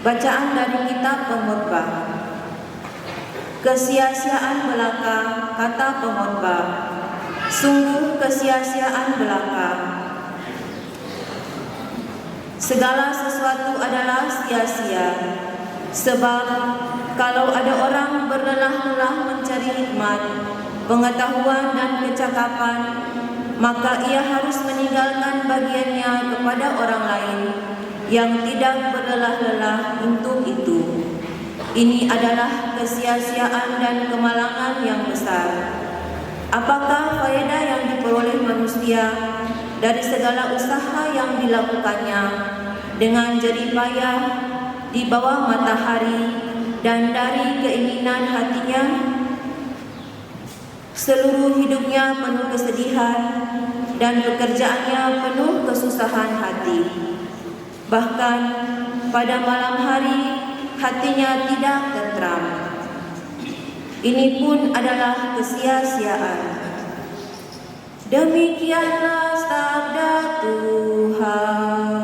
Bacaan dari kitab Pengkhotbah. Kesia-siaan belaka, kata pengkhotbah, sungguh kesia-siaan belaka. Segala sesuatu adalah sia-sia, sebab kalau ada orang berlelah-lelah mencari hikmat, pengetahuan dan kecakapan, maka ia harus meninggalkan bagiannya kepada orang lain yang tidak berlelah-lelah untuk itu. Ini adalah kesia-siaan dan kemalangan yang besar. Apakah faedah yang diperoleh manusia dari segala usaha yang dilakukannya dengan jerih payah di bawah matahari dan dari keinginan hatinya? Seluruh hidupnya penuh kesedihan dan pekerjaannya penuh kesusahan hati. Bahkan pada malam hari hatinya tidak tentram. Ini pun adalah kesia-siaan. Demikianlah sabda Tuhan.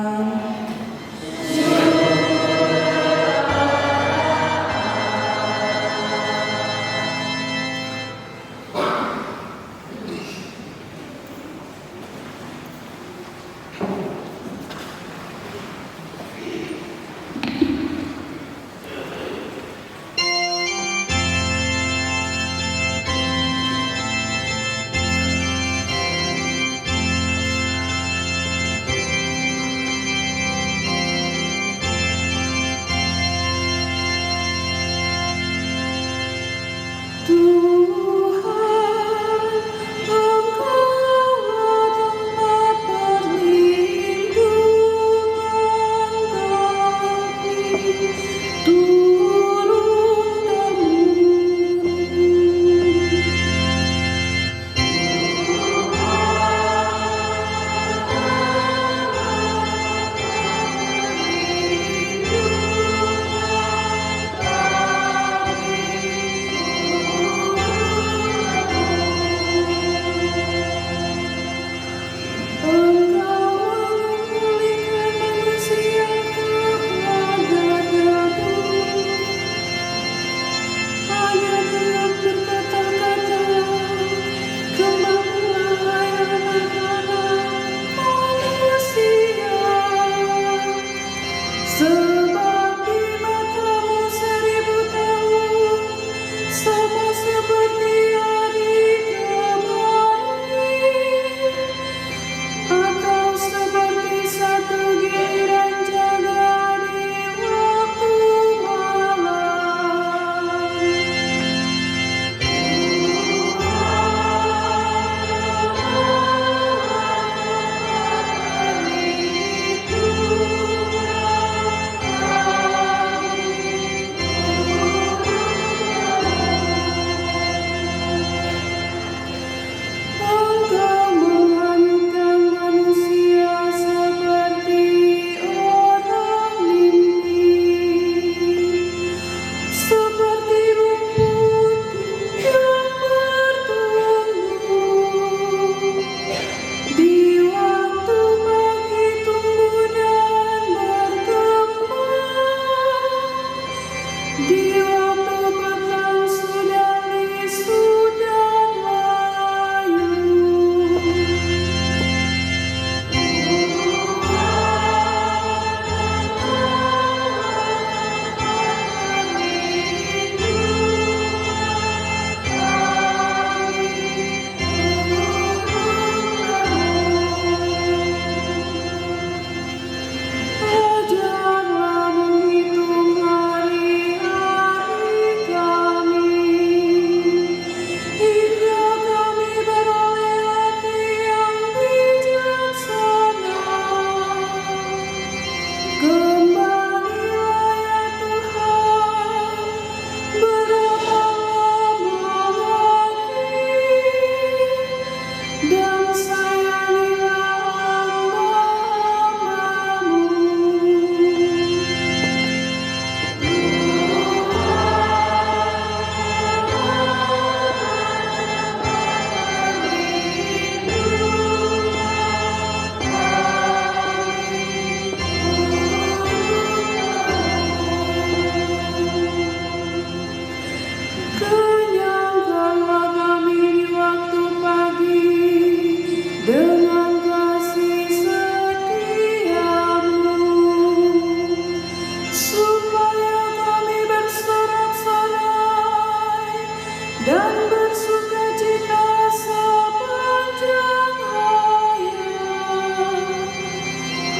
dan bersukacita sepanjang hayat.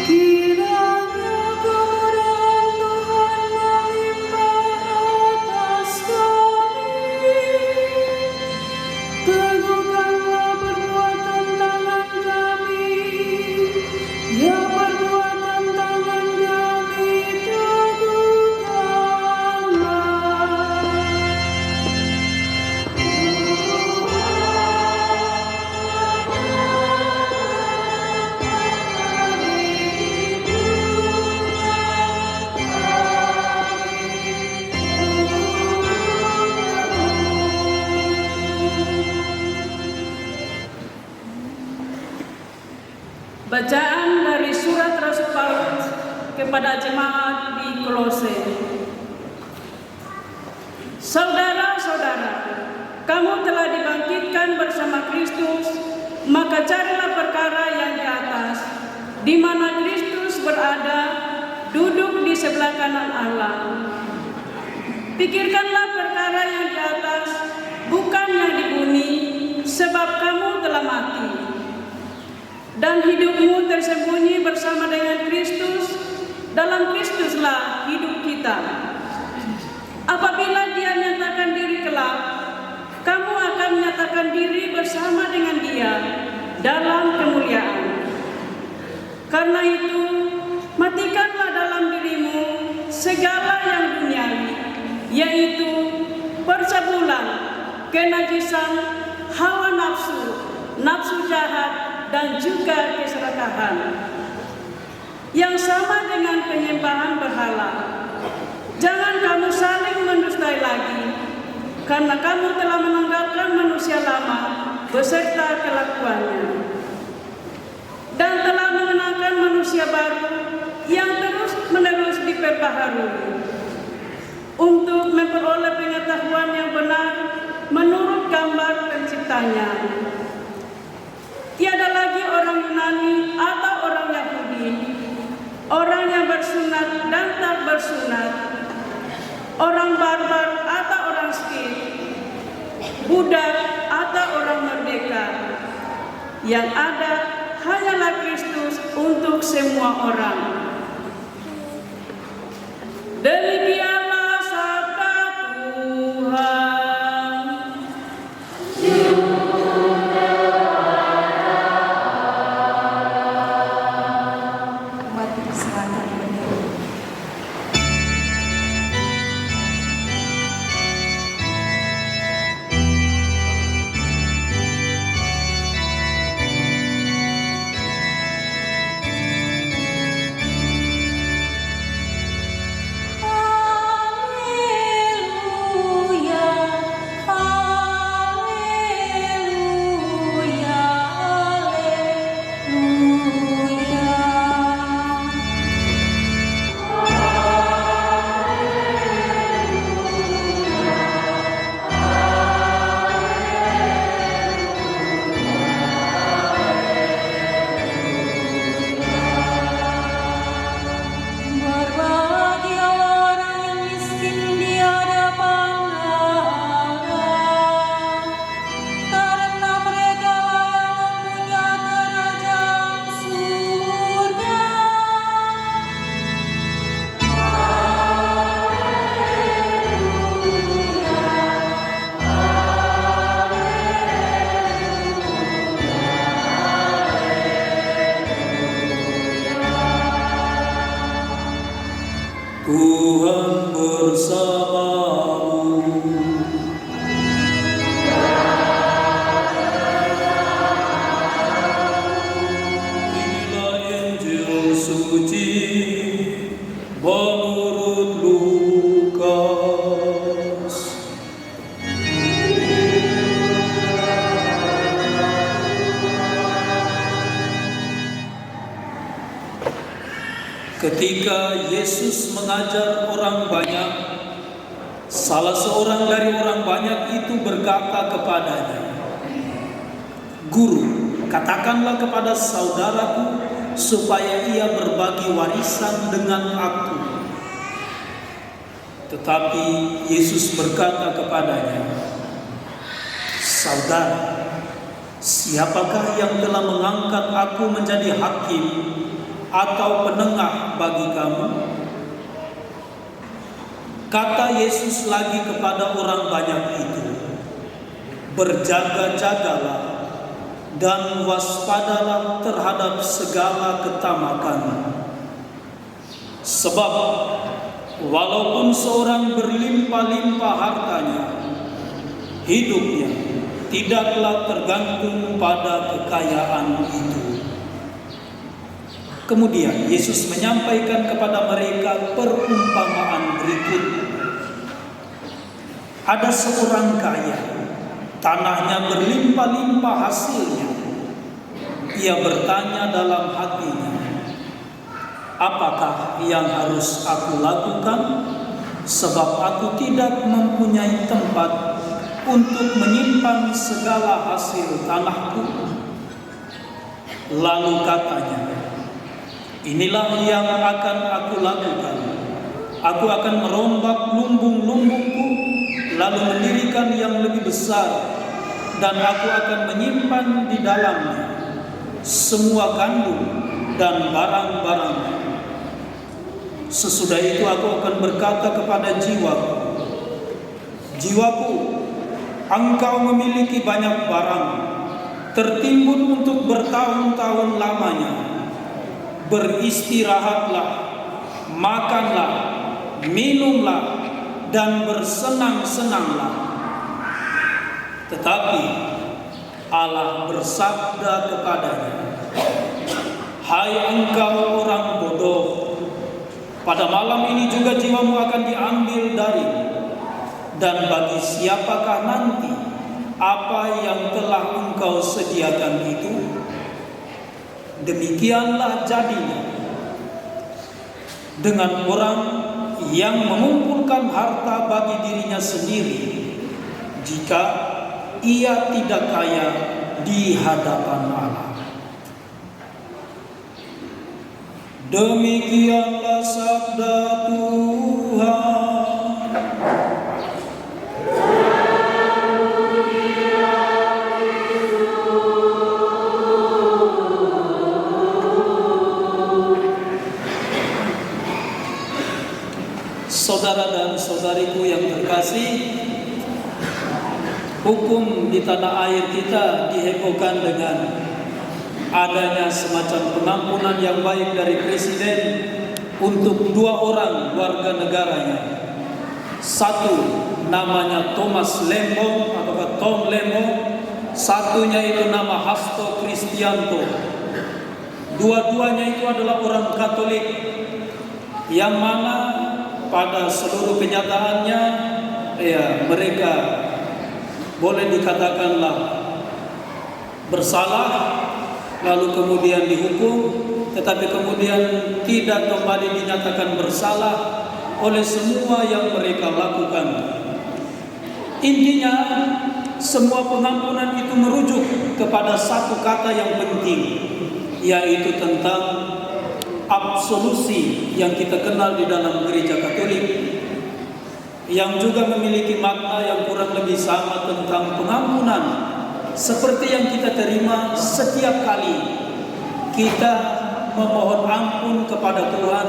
Kiranya kemuliaan Tuhan melimpah atas kami. Teguhkanlah perbuatan tangan kami, ya perbuatan tangan kami teguhkanlah. Bacaan dari surat Rasul Paulus kepada jemaat di Kolose. Saudara-saudara, kamu telah dibangkitkan bersama Kristus, maka carilah perkara yang di atas, di mana Kristus berada, duduk di sebelah kanan Allah. Pikirkanlah perkara yang di atas, bukan yang di bumi, sebab kamu telah mati. Dan hidupmu tersembunyi bersama dengan Kristus, dalam Kristuslah hidup kita. Apabila Dia nyatakan diri kelak, kamu akan menyatakan diri bersama dengan Dia dalam kemuliaan. Karena itu, matikanlah dalam dirimu segala yang duniawi, yaitu percabulan, kenajisan, hawa nafsu, nafsu jahat, dan juga keserakahan yang sama dengan penyembahan berhala. Jangan kamu saling mendustai lagi, karena kamu telah menanggalkan manusia lama beserta kelakuannya, dan telah mengenakan manusia baru yang terus-menerus diperbaharui untuk memperoleh pengetahuan yang benar menurut gambar penciptanya. Tiada lagi orang Yunani atau orang Yahudi, orang yang bersunat dan tak bersunat, orang barbar atau orang Skit, budak atau orang merdeka. Yang ada hanyalah Kristus untuk semua orang. Demikianlah sabda Tuhan. Tuhan bersamamu. Inilah Injil suci menurut Lukas. Ketika Yesus mengajar orang banyak, salah seorang dari orang banyak itu berkata kepadanya, "Guru, katakanlah kepada saudaraku supaya ia berbagi warisan dengan aku." Tetapi Yesus berkata kepadanya, Saudara, siapakah yang telah mengangkat aku menjadi hakim atau penengah bagi kamu? Kata Yesus lagi kepada orang banyak itu, berjaga-jagalah dan waspadalah terhadap segala ketamakan. Sebab walaupun seorang berlimpah-limpah hartanya, hidupnya tidaklah tergantung pada kekayaan itu. Kemudian Yesus menyampaikan kepada mereka perumpamaan berikut. Ada seorang kaya, tanahnya berlimpah-limpah hasilnya. Ia bertanya dalam hatinya, apakah yang harus aku lakukan? Sebab aku tidak mempunyai tempat untuk menyimpan segala hasil tanahku. Lalu katanya, inilah yang akan aku lakukan. Aku akan merombak lumbung-lumbungku, lalu mendirikan yang lebih besar, dan aku akan menyimpan di dalamnya semua gandum dan barang-barang. Sesudah itu aku akan berkata kepada jiwaku, jiwaku, engkau memiliki banyak barang, tertimbun untuk bertahun-tahun lamanya. Beristirahatlah, makanlah, minumlah, dan bersenang-senanglah. Tetapi Allah bersabda kepadanya, hai engkau orang bodoh, pada malam ini juga jiwamu akan diambil darimu. Dan bagi siapakah nanti apa yang telah engkau sediakan itu? Demikianlah jadinya dengan orang yang mengumpulkan harta bagi dirinya sendiri, jika ia tidak kaya di hadapan Allah. Demikianlah sabda Tuhan. Saudara dan saudariku yang terkasih, hukum di tanah air kita dihebohkan dengan adanya semacam pengampunan yang baik dari Presiden untuk 2 orang warga negaranya. Satu namanya Thomas Lembong atau Tom Lembong, satunya itu nama Hasto Kristianto. Dua-duanya itu adalah orang Katolik, yang mana pada seluruh kenyataannya mereka boleh dikatakanlah bersalah, lalu kemudian dihukum, tetapi kemudian tidak kembali dinyatakan bersalah oleh semua yang mereka lakukan. Intinya semua pengampunan itu merujuk kepada satu kata yang penting, yaitu tentang absolusi yang kita kenal di dalam gereja Katolik, yang juga memiliki makna yang kurang lebih sama tentang pengampunan, seperti yang kita terima setiap kali kita memohon ampun kepada Tuhan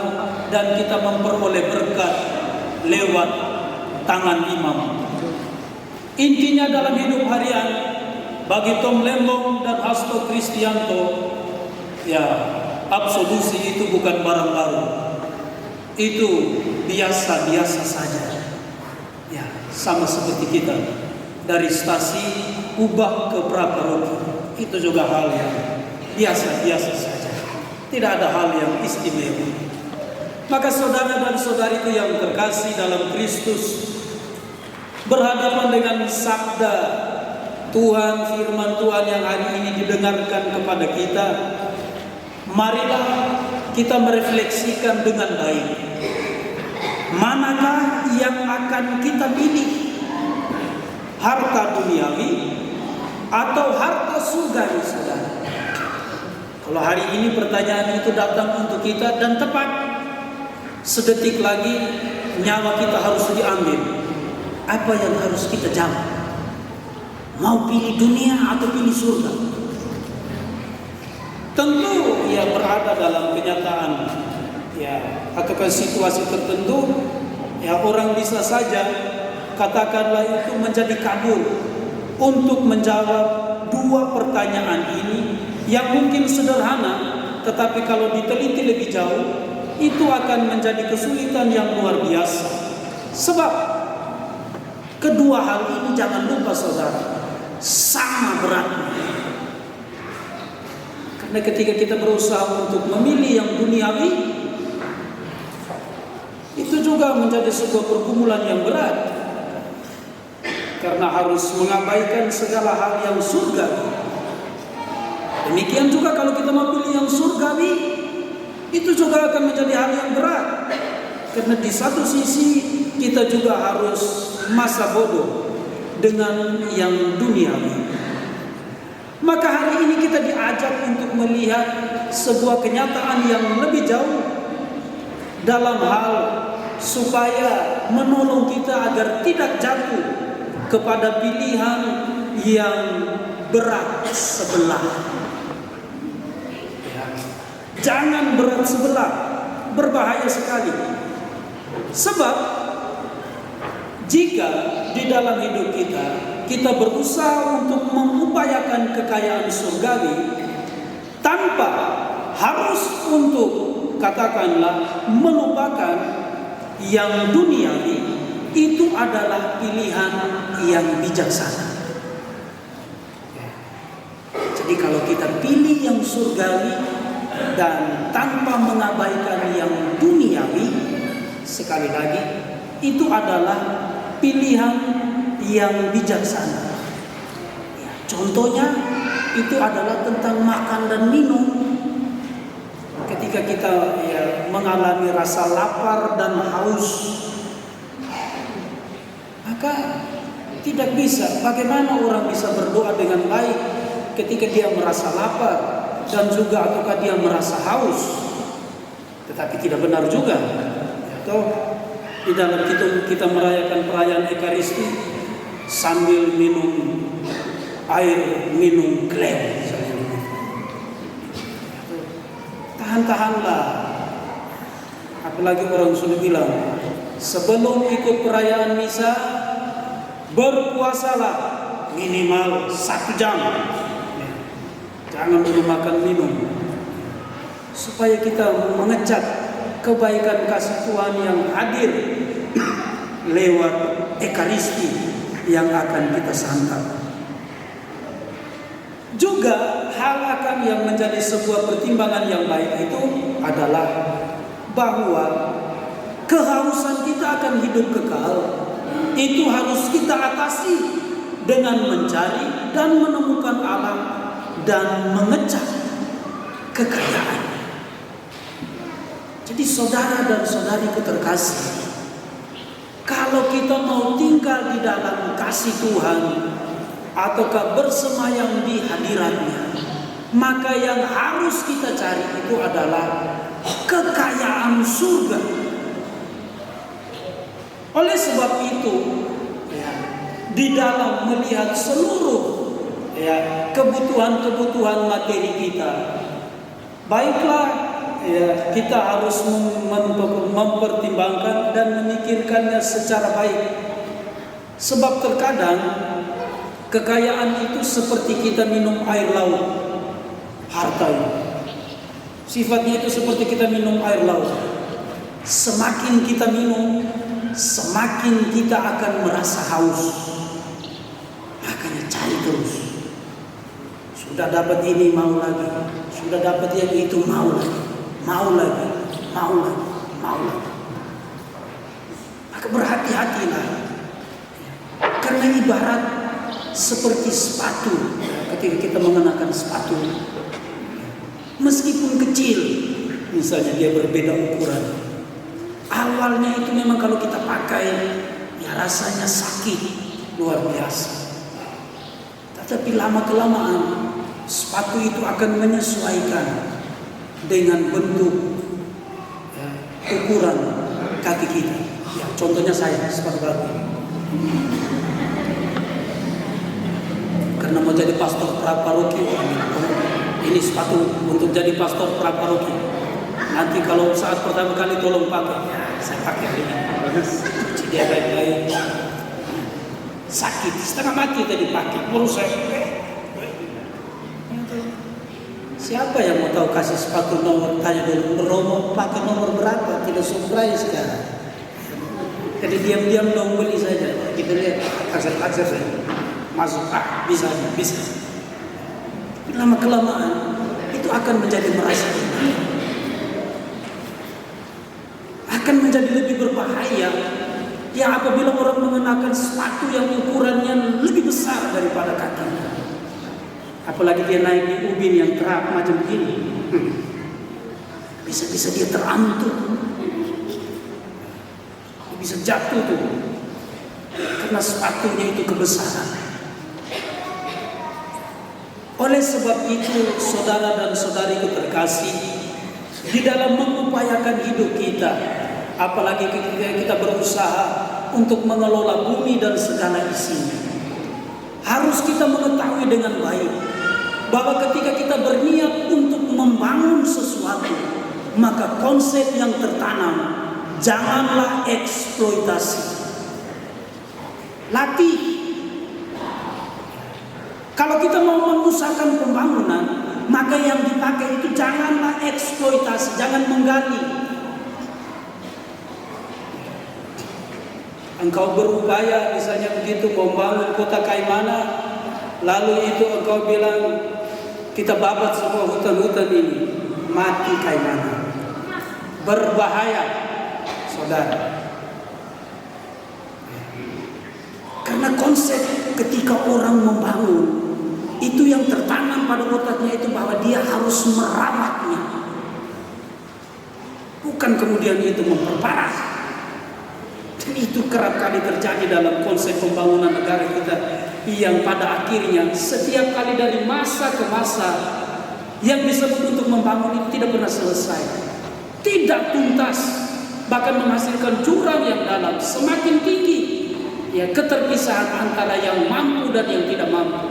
dan kita memperoleh berkat lewat tangan imam. Intinya dalam hidup harian bagi Tom Lembong dan Hasto Kristianto, absolusi itu bukan barang baru. Itu biasa-biasa saja. Sama seperti kita dari stasi ubah ke Prakeroki, itu juga hal yang biasa-biasa saja. Tidak ada hal yang istimewa. Maka saudara dan saudariku yang terkasih dalam Kristus, berhadapan dengan sabda Tuhan, firman Tuhan yang hari ini didengarkan kepada kita, marilah kita merefleksikan dengan baik. Manakah yang akan kita pilih? Harta duniawi atau harta surgawi, saudara? Kalau hari ini pertanyaan itu datang untuk kita dan tepat, sedetik lagi nyawa kita harus diambil. Apa yang harus kita jawab? mau pilih dunia atau pilih surga? Tentu ya berada dalam kenyataan ya atau situasi tertentu ya orang bisa saja katakanlah itu menjadi kabur untuk menjawab dua pertanyaan ini yang mungkin sederhana, tetapi kalau diteliti lebih jauh itu akan menjadi kesulitan yang luar biasa. Sebab kedua hal ini jangan lupa saudara, sama beratnya. Karena ketika kita berusaha untuk memilih yang duniawi, itu juga menjadi sebuah pergumulan yang berat. Karena harus mengabaikan segala hal yang surgawi. Demikian juga kalau kita mau pilih yang surgawi, itu juga akan menjadi hal yang berat. Karena di satu sisi kita juga harus masa bodoh dengan yang duniawi. Maka hari ini kita diajak untuk melihat sebuah kenyataan yang lebih jauh dalam hal supaya menolong kita agar tidak jatuh kepada pilihan yang berat sebelah. Jangan berat sebelah, berbahaya sekali. Sebab jika di dalam hidup kita berusaha untuk mengupayakan kekayaan surgawi tanpa harus untuk katakanlah melupakan yang duniawi, itu adalah pilihan yang bijaksana. Jadi kalau kita pilih yang surgawi dan tanpa mengabaikan yang duniawi, sekali lagi itu adalah pilihan yang bijaksana. Ya, contohnya itu adalah tentang makan dan minum. Ketika kita mengalami rasa lapar dan haus, maka tidak bisa. Bagaimana orang bisa berdoa dengan baik ketika dia merasa lapar dan juga ataukah dia merasa haus? Tetapi tidak benar juga. Atau di dalam kita merayakan perayaan Ekaristi sambil minum air, minum klaim. Tahan-tahanlah. Apalagi orang sudah bilang, sebelum ikut perayaan misa, berpuasalah minimal 1 jam. Jangan dulu makan minum. Supaya kita mengecap kebaikan kasih Tuhan yang hadir lewat Ekaristi yang akan kita santap. Juga hal akan yang menjadi sebuah pertimbangan yang baik itu adalah bahwa kehausan kita akan hidup kekal itu harus kita atasi dengan mencari dan menemukan alam dan mengecap kekayaan. Jadi saudara dan saudariku terkasih, kalau kita mau tinggal di dalam kasih Tuhan ataukah bersemayam di hadiratnya, maka yang harus kita cari itu adalah kekayaan surga. Oleh sebab itu, di dalam melihat seluruh kebutuhan-kebutuhan materi kita, baiklah kita harus mempertimbangkan dan memikirkannya secara baik. Sebab terkadang kekayaan itu seperti kita minum air laut. Harta itu sifatnya itu seperti kita minum air laut. Semakin kita minum, semakin kita akan merasa haus. Makanya cari terus. Sudah dapat ini mau lagi, sudah dapat yang itu mau lagi. Mau lagi. Maka berhati-hatilah. Karena ibarat seperti sepatu. Ketika kita mengenakan sepatu, meskipun kecil, misalnya dia berbeda ukuran, awalnya itu memang kalau kita pakai, rasanya sakit luar biasa. Tetapi lama-kelamaan sepatu itu akan menyesuaikan dengan bentuk ukuran kaki kita. Contohnya saya sepatu baru. karena mau jadi pastor praparoki. Ini sepatu untuk jadi pastor praparoki. Nanti kalau saat pertama kali tolong pakai. Ya, saya pakai ini. Cuci dia baik-baik. Sakit, setengah mati tadi pakai. Baru saya. Siapa yang mau tahu kasih sepatu nomor, tanya dulu Romo pakai nomor berapa, tidak surprise kan. Jadi diam-diam dong beli saja. Kita lihat akses saja. Masuk, bisa. Lama kelamaan itu akan menjadi merasa akan menjadi lebih berbahaya. Ya apabila orang mengenakan sepatu yang ukurannya lebih besar daripada kakinya. Apalagi dia naik di ubin yang terap macam begini. Bisa-bisa dia terantuk. Bisa jatuh tuh. Karena sepatunya itu kebesaran. Oleh sebab itu, saudara dan saudariku terkasih, di dalam mengupayakan hidup kita, apalagi ketika kita berusaha untuk mengelola bumi dan segala isinya, harus kita mengetahui dengan baik bahwa ketika kita berniat untuk membangun sesuatu, maka konsep yang tertanam, janganlah eksploitasi. Latih. Kalau kita mau mengusahakan pembangunan, maka yang dipakai itu janganlah eksploitasi, jangan menggali. Engkau berupaya misalnya begitu membangun kota Kaimana, lalu itu engkau bilang kita babat semua hutan-hutan ini, mati Kaimana. Berbahaya, saudara. Karena konsep ketika orang membangun, itu yang tertanam pada otaknya itu bahwa dia harus merawatnya. Bukan kemudian itu memperparah. Dan itu kerap kali terjadi dalam konsep pembangunan negara kita, yang pada akhirnya setiap kali dari masa ke masa yang disebut untuk membangun itu tidak pernah selesai, tidak tuntas, bahkan menghasilkan jurang yang dalam, semakin tinggi ya keterpisahan antara yang mampu dan yang tidak mampu,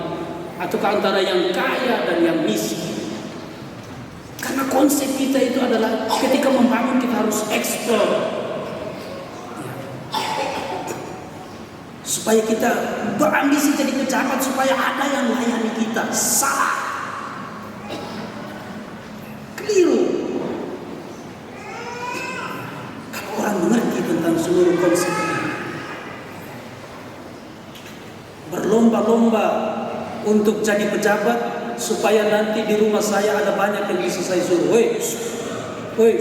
atau antara yang kaya dan yang miskin. Karena konsep kita itu adalah ketika membangun kita harus eksplor, supaya kita berambisi jadi pejabat, supaya ada yang melayani kita. Salah, keliru. Kalau orang mengerti tentang seluruh konsep ini, berlomba-lomba untuk jadi pejabat, supaya nanti di rumah saya ada banyak yang bisa saya suruh. Woi,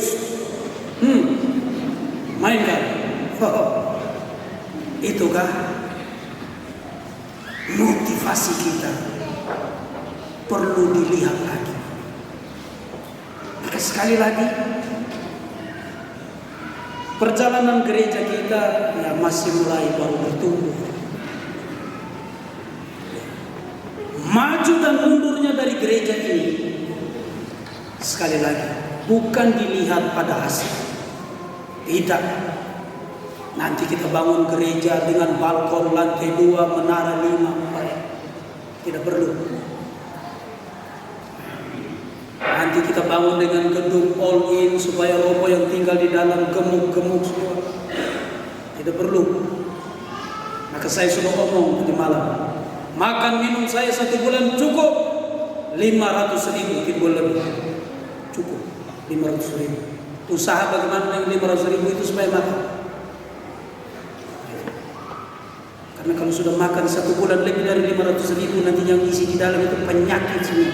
main kan? Itukah motivasi kita perlu dilihat lagi. Maka sekali lagi, perjalanan gereja kita ya masih mulai baru bertumbuh. Maju dan mundurnya dari gereja ini, sekali lagi, bukan dilihat pada hasil. Tidak. Nanti kita bangun gereja dengan balkon lantai 2, menara 5. Tidak perlu. Nanti kita bangun dengan gedung all in supaya romo yang tinggal di dalam gemuk-gemuk semua. Tidak perlu. Maka saya sudah ngomong tadi malam, makan minum saya 1 bulan cukup 500.000, tidak boleh lebih. Cukup 500.000. Usaha bagaimana dengan 500.000 itu supaya makan. Karena kalau sudah makan 1 bulan lebih dari 500.000, nanti yang isi di dalam itu penyakit semua.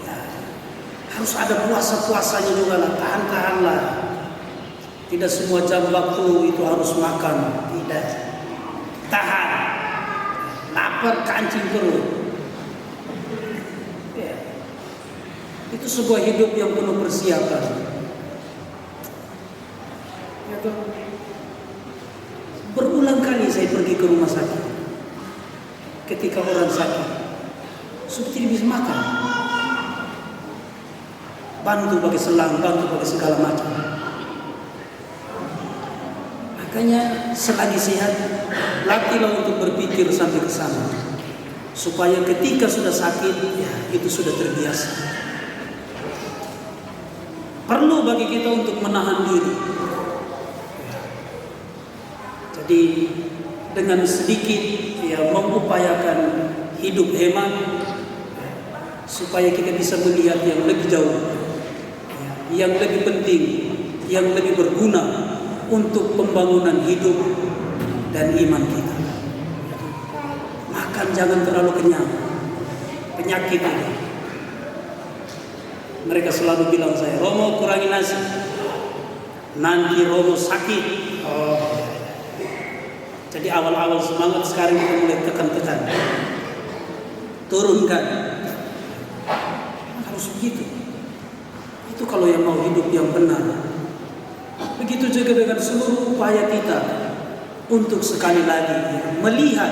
Ya, harus ada puasa-puasanya juga lah, tahan-tahanlah. Tidak semua jam waktu itu harus makan, tidak. Tahan, lapar kancing perut. Ya. Itu sebuah hidup yang penuh persiapan. Ya, berulang kali saya pergi ke rumah sakit. Ketika orang sakit, sudah tidak bisa makan. Bantu pakai selang, bantu pakai segala macam. Makanya selagi sehat, latihlah untuk berpikir sampai ke sana. Supaya ketika sudah sakit, ya itu sudah terbiasa. Perlu bagi kita untuk menahan diri. Jadi dengan sedikit ya mengupayakan hidup hemat supaya kita bisa melihat yang lebih jauh, yang lebih penting, yang lebih berguna untuk pembangunan hidup dan iman kita. Makan jangan terlalu kenyang, penyakit ini. Mereka selalu bilang saya, Romo kurangi nasi, nanti Romo sakit. Jadi awal-awal semangat, sekarang kita mulai tekan-tekan, turunkan. Harus begitu. Itu kalau yang mau hidup yang benar. Begitu juga dengan seluruh upaya kita untuk sekali lagi melihat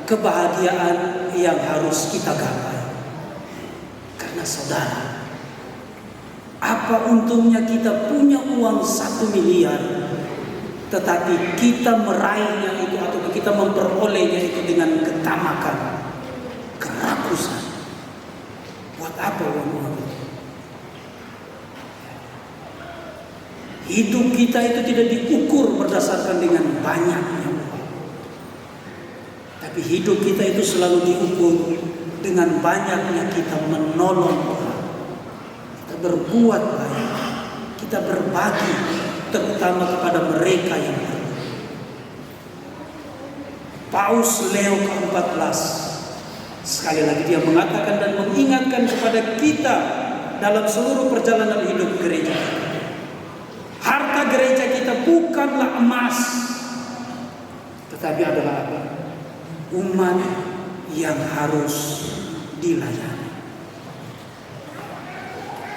kebahagiaan yang harus kita gapai. Karena saudara, apa untungnya kita punya uang 1 miliar, tetapi kita meraihnya itu atau kita memperolehnya itu dengan ketamakan, kerakusan. Buat apa uang itu? Hidup kita itu tidak diukur berdasarkan dengan banyaknya uang, tapi hidup kita itu selalu diukur dengan banyaknya kita menolong orang, kita berbuat baik, kita berbagi, terutama kepada mereka yang perlu. Paus Leo ke-14 sekali lagi dia mengatakan dan mengingatkan kepada kita dalam seluruh perjalanan hidup gereja. Harta gereja kita bukanlah emas, tetapi adalah apa? Umat yang harus dilayani.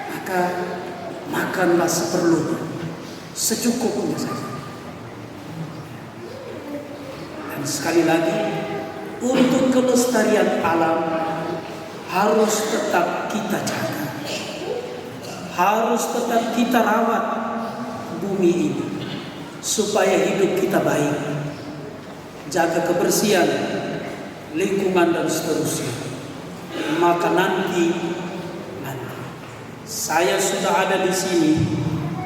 Maka makanlah seperlunya, secukupnya saja. Dan sekali lagi, untuk kelestarian alam harus tetap kita jaga, harus tetap kita rawat bumi ini supaya hidup kita baik, jaga kebersihan lingkungan dan seterusnya. Maka nanti saya sudah ada di sini,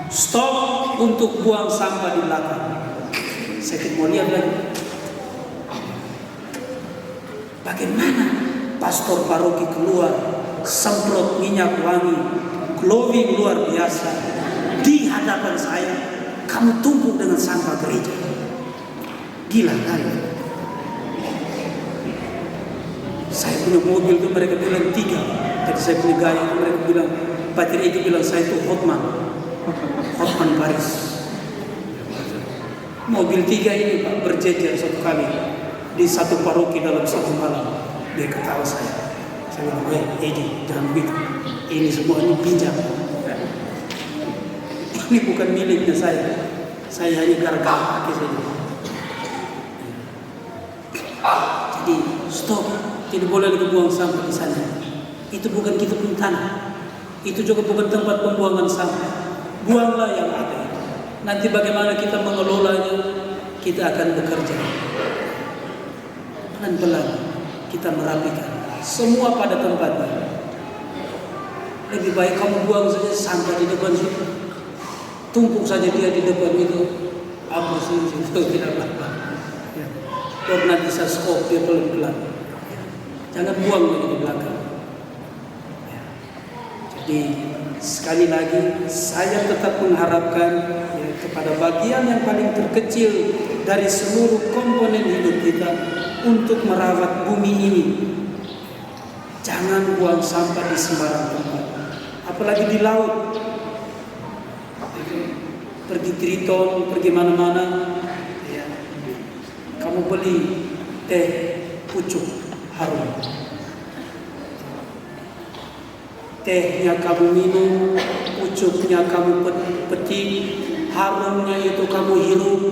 stop untuk buang sampah di belakang. Saya mau lihat lagi bagaimana pastor paroki keluar semprot minyak wangi glowing luar biasa di hadapan saya, kamu tumpuk dengan sampah gereja. Gila kali. Saya punya mobil itu mereka bilang 3. Jadi saya punya gaya itu mereka bilang, baterai itu bilang saya itu Hotman Paris. Mobil 3 ini Pak berjejer satu kali di satu paroki dalam satu malam. Dia ketawa saya. Saya bilang, Edi jangan begitu. Ini semua ini pinjam. Ini bukan miliknya saya. Saya hanya gara-gara pakai saja. Jadi stop, tidak boleh lagi buang sampah di sana. Itu bukan kita punya tanah. Itu juga bukan tempat pembuangan sampah. Buanglah yang ada. Nanti bagaimana kita mengelolanya, kita akan bekerja. Pelan-pelan kita merapikan semua pada tempatnya. Lebih baik kamu buang saja sampah di depan situ. Tumpuk saja dia di depan itu, apa sih itu tidak apa-apa. Ya. Baru nanti saya skop dia pelan-pelan. Jangan buang lagi di belakang. Ya. Jadi sekali lagi saya tetap mengharapkan ya, kepada bagian yang paling terkecil dari seluruh komponen hidup kita untuk merawat bumi ini. Jangan buang sampah di sembarang tempat, apalagi di laut. Pergi Triton, pergi mana-mana, ya. Kamu beli teh pucuk harum, tehnya kamu minum, pucuknya kamu petik, harumnya itu kamu hirup,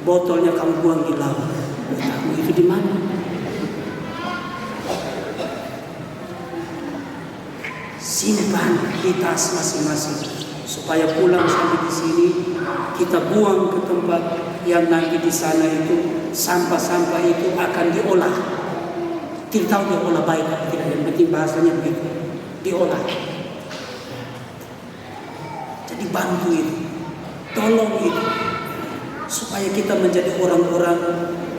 botolnya kamu buang di laut. Kamu itu di mana? Simpan di tas masing-masing supaya pulang sampai di sini kita buang ke tempat yang nanti di sana itu sampah-sampah itu akan diolah. Tidak tahu diolah baik atau tidak, yang penting bahasanya begitu, diolah. Jadi bantu itu, tolong itu, supaya kita menjadi orang-orang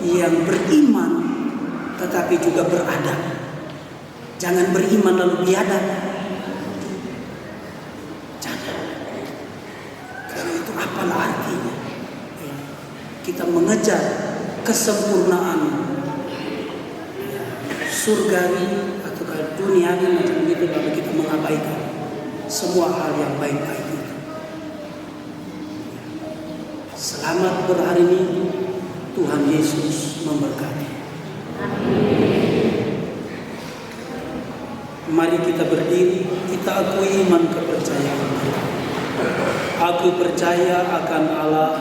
yang beriman tetapi juga beradab. Jangan beriman lalu biadab. Jangan. Karena itu apalah artinya? Kita mengejar kesempurnaan surgawi atau duniawi macam itu, lalu kita mengabaikan semua hal yang baik-baik itu. Selamat berhari Minggu. Tuhan Yesus memberkati. Mari kita berdiri, kita akui iman kepercayaan kita. Aku percaya akan Allah